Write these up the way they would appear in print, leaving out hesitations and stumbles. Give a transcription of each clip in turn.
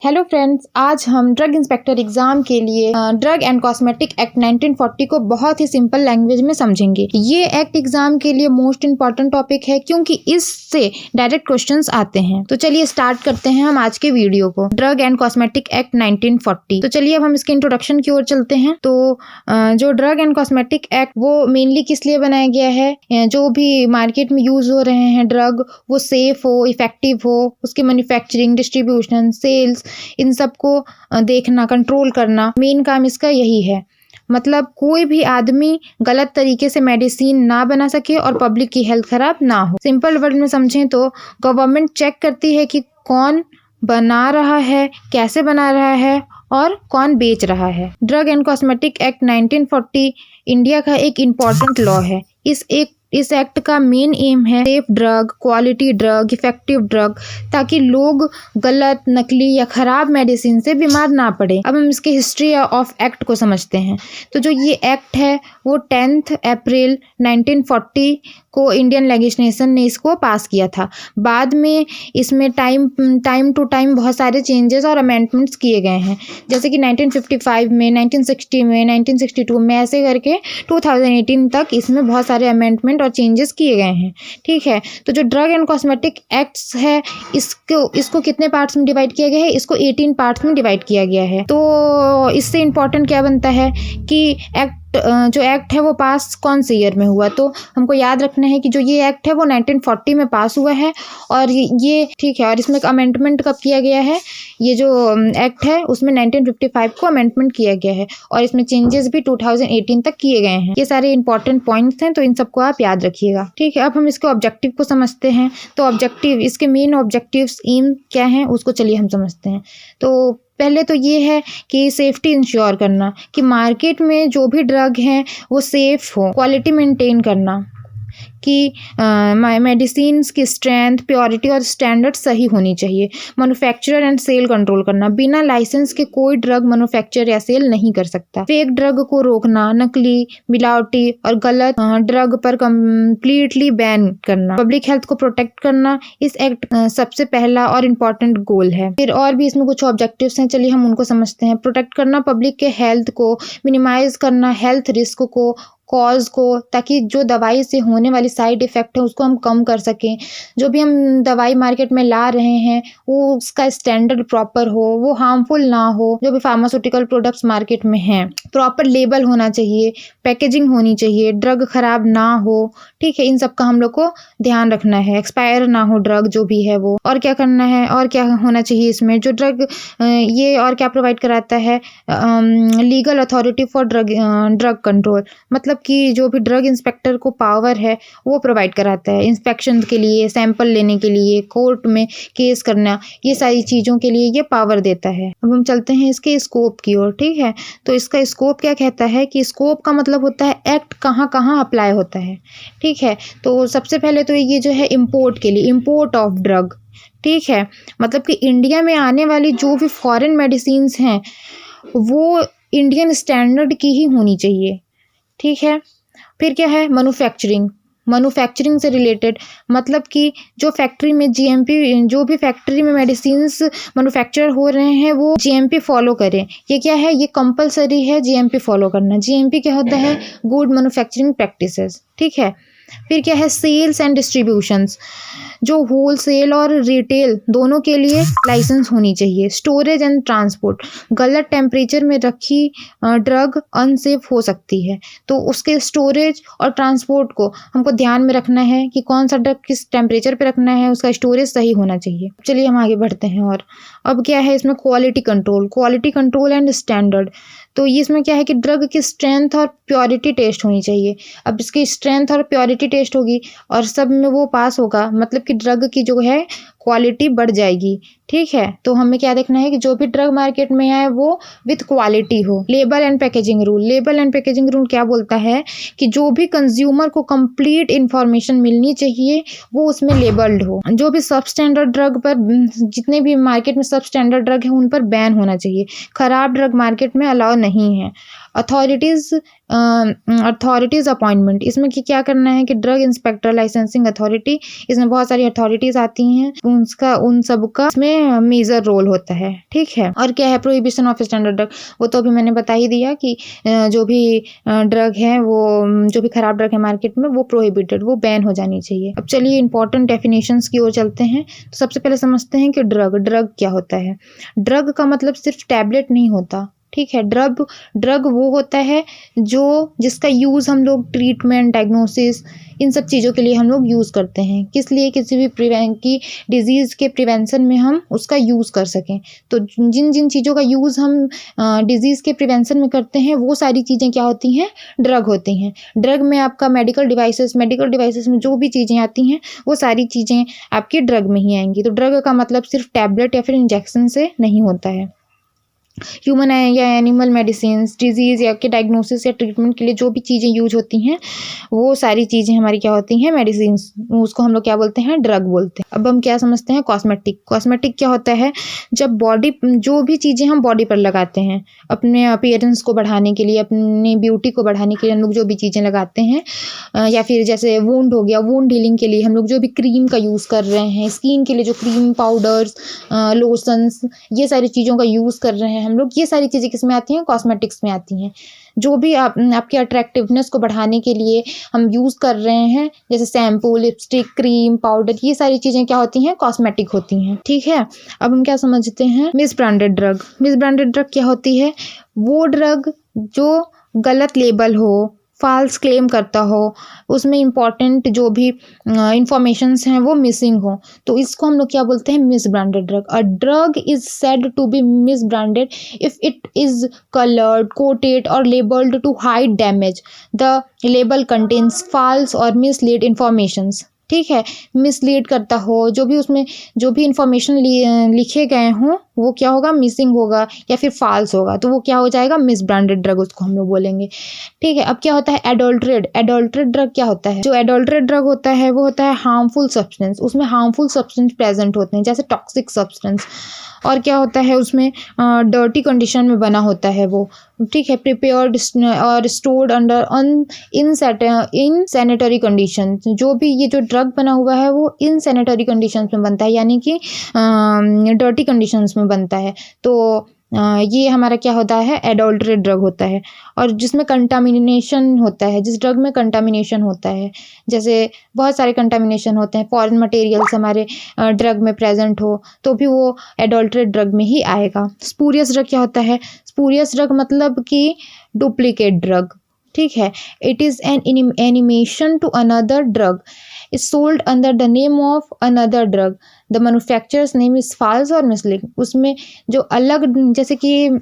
Hello friends, आज हम drug inspector exam के लिए ड्रग एंड कॉस्मेटिक एक्ट 1940 को बहुत ही सिंपल लैंग्वेज में समझेंगे। ये एक्ट एग्जाम के लिए मोस्ट इम्पॉर्टेंट टॉपिक है क्योंकि इससे डायरेक्ट क्वेश्चंस आते हैं। तो चलिए स्टार्ट करते हैं हम आज के वीडियो को। Drug and cosmetic act 1940। तो चलिए अब हम इसके इंट्रोडक्शन की ओर चलते हैं। तो जो ड्रग एंड कॉस्मेटिक एक्ट वो मेनली किस लिए बनाया गया है, जो भी मार्केट में यूज हो रहे हैं ड्रग वो सेफ हो, इफेक्टिव हो, उसकी मैन्युफैक्चरिंग, डिस्ट्रीब्यूशन, सेल्स, इन सब को देखना, कंट्रोल करना, मेन काम इसका यही है। मतलब कोई भी आदमी गलत तरीके से मेडिसिन ना बना सके और पब्लिक की हेल्थ खराब ना हो। सिंपल वर्ड में समझें तो गवर्नमेंट चेक करती है कि कौन बना रहा है, कैसे बना रहा है और कौन बेच रहा है। Drug and cosmetic act 1940 India का एक इम्पॉर्टेंट लॉ है। इस एक्ट का मेन एम है safe drug, quality drug, effective drug, ताकि लोग गलत, नकली या खराब मेडिसिन से बीमार ना पड़े। अब हम इसके हिस्ट्री ऑफ एक्ट को समझते हैं। तो जो ये एक्ट है वो 10 अप्रैल 1940 को इंडियन लेजिस्लेशन ने इसको पास किया था। बाद में इसमें टाइम टू टाइम बहुत सारे चेंजेस और अमेंडमेंट्स किए गए हैं, जैसे कि 1955 में, 1960 में, 1962 में, ऐसे करके 2018 तक इसमें बहुत सारे अमेंडमेंट और चेंजेस किए गए हैं। ठीक है, तो जो ड्रग एंड कॉस्मेटिक एक्ट्स है इसको कितने पार्ट्स में डिवाइड किया गया है? इसको 18 पार्ट्स में डिवाइड किया गया है। तो इससे इम्पोर्टेंट क्या बनता है कि जो एक्ट है वो पास कौन से ईयर में हुआ। तो हमको याद रखना है कि जो ये एक्ट है वो 1940 में पास हुआ है और ये ठीक है। और इसमें अमेंडमेंट कब किया गया है? ये जो एक्ट है उसमें 1955 को अमेंडमेंट किया गया है और इसमें चेंजेस भी 2018 तक किए गए हैं। ये सारे इंपॉर्टेंट पॉइंट्स हैं, तो इन सबको आप याद रखिएगा। ठीक है, अब हम इसके ऑब्जेक्टिव को समझते हैं। तो ऑब्जेक्टिव, इसके मेन ऑब्जेक्टिव्स, एम क्या है उसको चलिए हम समझते हैं। तो पहले तो ये है कि सेफ्टी इंश्योर करना, कि मार्केट में जो भी ड्रग हैं वो सेफ हो, क्वालिटी मेंटेन करना, कि मेडिसिन्स की स्ट्रेंथ, प्योरिटी और स्टैंडर्ड सही होनी चाहिए। मैन्युफैक्चरर एंड सेल कंट्रोल करना, बिना लाइसेंस के कोई ड्रग मैन्युफैक्चर या सेल नहीं कर सकता। फेक ड्रग को रोकना, नकली, मिलावटी और गलत ड्रग पर कंप्लीटली बैन करना, पब्लिक हेल्थ को प्रोटेक्ट करना इस एक्ट सबसे पहला और इम्पोर्टेंट गोल है। फिर और भी इसमें कुछ ऑब्जेक्टिव्स हैं, चलिए हम उनको समझते हैं। प्रोटेक्ट करना पब्लिक के हेल्थ को, मिनिमाइज करना हेल्थ रिस्क को, कॉज को, ताकि जो दवाई से होने वाली साइड इफ़ेक्ट है उसको हम कम कर सकें। जो भी हम दवाई मार्केट में ला रहे हैं वो उसका स्टैंडर्ड प्रॉपर हो, वो हार्मफुल ना हो। जो भी फार्मास्यूटिकल प्रोडक्ट्स मार्केट में हैं प्रॉपर लेबल होना चाहिए, पैकेजिंग होनी चाहिए, ड्रग खराब ना हो। ठीक है, इन सब का हम लोग को ध्यान रखना है, एक्सपायर ना हो ड्रग जो भी है वो। और क्या करना है, और क्या होना चाहिए इसमें? जो ड्रग ये और क्या प्रोवाइड कराता है? Legal authority for drug control, मतलब कि जो भी ड्रग इंस्पेक्टर को पावर है वो प्रोवाइड कराता है इंस्पेक्शन के लिए, सैंपल लेने के लिए, कोर्ट में केस करना, ये सारी चीज़ों के लिए ये पावर देता है। अब हम चलते हैं इसके स्कोप की ओर। ठीक है, तो इसका स्कोप क्या कहता है कि स्कोप का मतलब होता है एक्ट कहाँ कहाँ अप्लाई होता है। ठीक है, तो सबसे पहले तो ये जो है इम्पोर्ट के लिए, इम्पोर्ट ऑफ ड्रग। ठीक है, मतलब कि इंडिया में आने वाली जो भी फॉरेन मेडिसिन्स हैं वो इंडियन स्टैंडर्ड की ही होनी चाहिए। ठीक है, फिर क्या है? मैन्युफैक्चरिंग से रिलेटेड, मतलब कि जो फैक्ट्री में जीएमपी, जो भी फैक्ट्री में मेडिसिन्स मैन्युफैक्चर हो रहे हैं वो जीएमपी फॉलो करें। ये क्या है? ये कंपलसरी है जीएमपी फॉलो करना। जीएमपी क्या होता है? Good manufacturing practices. ठीक है, फिर क्या है? सेल्स एंड डिस्ट्रीब्यूशंस, जो होलसेल और रिटेल दोनों के लिए लाइसेंस होनी चाहिए। स्टोरेज एंड ट्रांसपोर्ट, गलत टेम्परेचर में रखी ड्रग अनसेफ हो सकती है, तो उसके स्टोरेज और ट्रांसपोर्ट को हमको ध्यान में रखना है कि कौन सा ड्रग किस टेम्परेचर पे रखना है, उसका स्टोरेज सही होना चाहिए। चलिए हम आगे बढ़ते हैं। और अब क्या है इसमें? Quality control and standard. तो ये इसमें क्या है कि ड्रग की स्ट्रेंथ और प्योरिटी टेस्ट होनी चाहिए। अब इसकी स्ट्रेंथ और प्योरिटी टेस्ट होगी और सब में वो पास होगा, मतलब कि ड्रग की जो है क्वालिटी बढ़ जाएगी। ठीक है, तो हमें क्या देखना है कि जो भी ड्रग मार्केट में आए वो विथ क्वालिटी हो। लेबल एंड पैकेजिंग रूल क्या बोलता है कि जो भी कंज्यूमर को कंप्लीट इंफॉर्मेशन मिलनी चाहिए वो उसमें लेबल्ड हो। जो भी सब स्टैंडर्ड ड्रग पर, जितने भी मार्केट में सब स्टैंडर्ड ड्रग है उन पर बैन होना चाहिए। खराब ड्रग मार्केट में अलाउ नहीं है। अथॉरिटीज़ अपॉइंटमेंट, इसमें क्या करना है कि ड्रग इंस्पेक्टर, लाइसेंसिंग अथॉरिटी, इसमें बहुत सारी अथॉरिटीज़ आती हैं उन सब का इसमें मेजर रोल होता है। ठीक है, और क्या है प्रोहिबिशन ऑफ स्टैंडर्ड ड्रग, वो तो अभी मैंने बता ही दिया कि जो भी ड्रग है वो जो भी खराब ड्रग है मार्केट में वो प्रोहिबिटेड, वो बैन हो जानी चाहिए। अब चलिए इंपॉर्टेंट डेफिनेशंस की ओर चलते हैं। तो सबसे पहले समझते हैं कि ड्रग क्या होता है। ड्रग का मतलब सिर्फ टैबलेट नहीं होता। ठीक है, ड्रग वो होता है जिसका यूज़ हम लोग ट्रीटमेंट, डायग्नोसिस, इन सब चीज़ों के लिए हम लोग यूज़ करते हैं। किस लिए? किसी भी डिजीज़ के प्रिवेंशन में हम उसका यूज़ कर सकें। तो जिन जिन चीज़ों का यूज़ हम डिजीज़ के प्रिवेंशन में करते हैं वो सारी चीज़ें क्या होती हैं? ड्रग होती हैं। ड्रग में आपका मेडिकल डिवाइसेस में जो भी चीज़ें आती हैं वो सारी चीज़ें आपकी ड्रग में ही आएंगी। तो ड्रग का मतलब सिर्फ टैबलेट या फिर इंजेक्शन से नहीं होता है। ह्यूमन या एनिमल मेडिसिन, डिजीज़ या के डायग्नोसिस या ट्रीटमेंट के लिए जो भी चीज़ें यूज होती हैं वो सारी चीज़ें हमारी क्या होती हैं? मेडिसिन। उसको हम लोग क्या बोलते हैं? ड्रग बोलते हैं। अब हम क्या समझते हैं? कॉस्मेटिक क्या होता है? जब जो भी चीज़ें हम बॉडी पर लगाते हैं अपने अपीयरेंस को बढ़ाने के लिए, अपनी ब्यूटी को बढ़ाने के लिए हम लोग जो भी चीज़ें लगाते हैं, या फिर जैसे वुंड हो गया, वुंड हीलिंग के लिए हम लोग जो भी क्रीम का यूज़ कर रहे हैं, स्किन के लिए जो क्रीम, पाउडर्स, लोशंस, ये सारी चीज़ों का यूज़ कर रहे हैं हम लोग, ये सारी चीज़ें किस में आती हैं? कॉस्मेटिक्स में आती हैं। जो भी आपके अट्रैक्टिवनेस को बढ़ाने के लिए हम यूज़ कर रहे हैं, जैसे शैम्पू, लिपस्टिक, क्रीम, पाउडर, ये सारी चीज़ें क्या होती हैं? कॉस्मेटिक होती हैं। ठीक है, अब हम क्या समझते हैं? मिसब्रांडेड ड्रग क्या होती है? वो ड्रग जो गलत लेबल हो, फॉल्स क्लेम करता हो, उसमें इम्पॉर्टेंट जो भी इंफॉर्मेशंस हैं वो मिसिंग हो, तो इसको हम लोग क्या बोलते हैं? Misbranded drug. A drug is said to be misbranded if it is coloured, coated और labelled to hide damage. The label contains false और मिसलीड इंफॉर्मेशंस। ठीक है, मिसलीड करता हो, जो भी इंफॉर्मेशन लिखे गए हों वो क्या होगा? मिसिंग होगा या फिर फॉल्स होगा, तो वो क्या हो जाएगा? मिसब्रांडेड ड्रग उसको हम लोग बोलेंगे। ठीक है, अब क्या होता है? एडल्ट्रेट ड्रग क्या होता है? जो एडल्ट्रेट ड्रग होता है वो होता है हार्मफुल सब्सटेंस। उसमें हार्मफुल सब्सटेंस प्रेजेंट होते हैं, जैसे टॉक्सिक सब्सटेंस। और क्या होता है उसमें? डर्टी कंडीशन में बना होता है वो। ठीक है, प्रिपेयर्ड और स्टोर्ड अंडर इनसैनिटरी कंडीशन। जो भी ये जो ड्रग बना हुआ है वो इनसैनिटरी कंडीशंस में बनता है, यानी कि डर्टी कंडीशंस में बनता है। तो ये हमारा क्या होता है? एडल्ट्रेट ड्रग होता है। और जिसमें कंटामिनेशन होता है, जिस ड्रग में कंटामिनेशन होता है, जैसे बहुत सारे कंटामिनेशन होते हैं, फॉरेन मटेरियल्स हमारे ड्रग में प्रेजेंट हो तो भी वो एडल्ट्रेट ड्रग में ही आएगा। स्पूरियस ड्रग क्या होता है? स्पूरियस ड्रग मतलब कि डुप्लीकेट ड्रग। ठीक है, it is an animation to another drug is sold under the name of another drug. The manufacturer's name is false or misleading. उसमें जो अलग, जैसे कि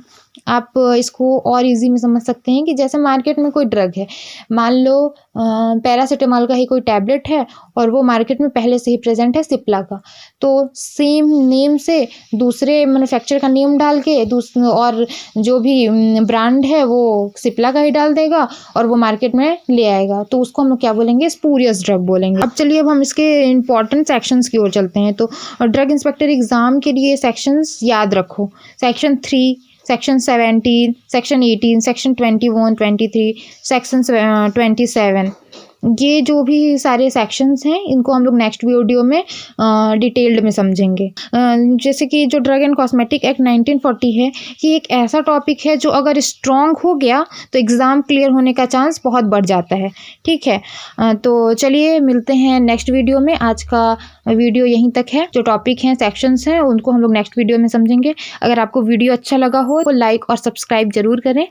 आप इसको और इजी में समझ सकते हैं कि जैसे मार्केट में कोई ड्रग है, मान लो पैरासीटामोल का ही कोई टैबलेट है और वो मार्केट में पहले से ही प्रेजेंट है सिप्ला का, तो सेम नेम से दूसरे मैन्युफैक्चरर का नेम डाल के और जो भी ब्रांड है वो सिप्ला का ही डाल देगा और वो मार्केट में ले आएगा, तो उसको हम लोग क्या बोलेंगे? स्पूरियस ड्रग बोलेंगे। अब चलिए अब हम इसके इंपॉर्टेंट सेक्शंस की ओर चलते हैं। तो ड्रग इंस्पेक्टर एग्जाम के लिए सेक्शंस याद रखो। Section 3, section 17, section 18, section 21, 23, section 27, ये जो भी सारे सेक्शंस हैं इनको हम लोग नेक्स्ट वीडियो में डिटेल्ड में समझेंगे। जैसे कि जो ड्रग एंड कॉस्मेटिक एक्ट 1940 है, ये एक ऐसा टॉपिक है जो अगर स्ट्रॉन्ग हो गया तो एग्ज़ाम क्लियर होने का चांस बहुत बढ़ जाता है। ठीक है, तो चलिए मिलते हैं नेक्स्ट वीडियो में। आज का वीडियो यहीं तक है। जो टॉपिक हैं, सेक्शंस हैं, उनको हम लोग नेक्स्ट वीडियो में समझेंगे। अगर आपको वीडियो अच्छा लगा हो तो लाइक और सब्सक्राइब जरूर करें।